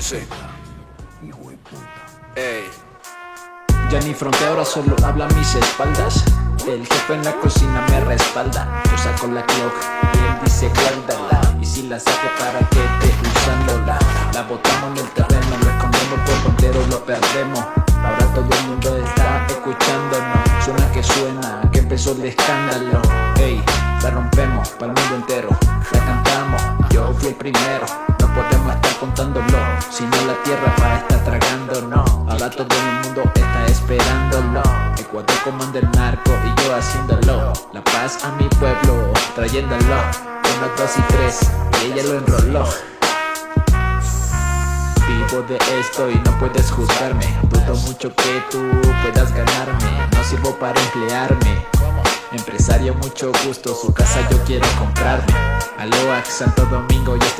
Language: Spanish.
Sí. Hijo de puta. Ey. Ya ni fronteo, ahora solo habla a mis espaldas. El jefe en la cocina me respalda. Yo saco la clock y él dice guárdala. Y si la saque para que esté usándola, la botamos en el terreno, lo escondemos por entero, lo perdemos. Ahora todo el mundo está escuchándonos. Suena que suena, que empezó el escándalo. Ey, la rompemos para el mundo entero. La cantamos, yo fui el primero. No podemos estar contándolo, si no la tierra va a estar tragándonos. Ahora todo el mundo está esperándolo. Ecuador comanda el narco y yo haciéndolo. La paz a mi pueblo, trayéndolo. 1, 2 y 3, y ella lo enroló. Vivo de esto y no puedes juzgarme. Dudo mucho que tú puedas ganarme. No sirvo para emplearme. Empresario, mucho gusto, su casa yo quiero comprarme. Aloha, Santo Domingo y este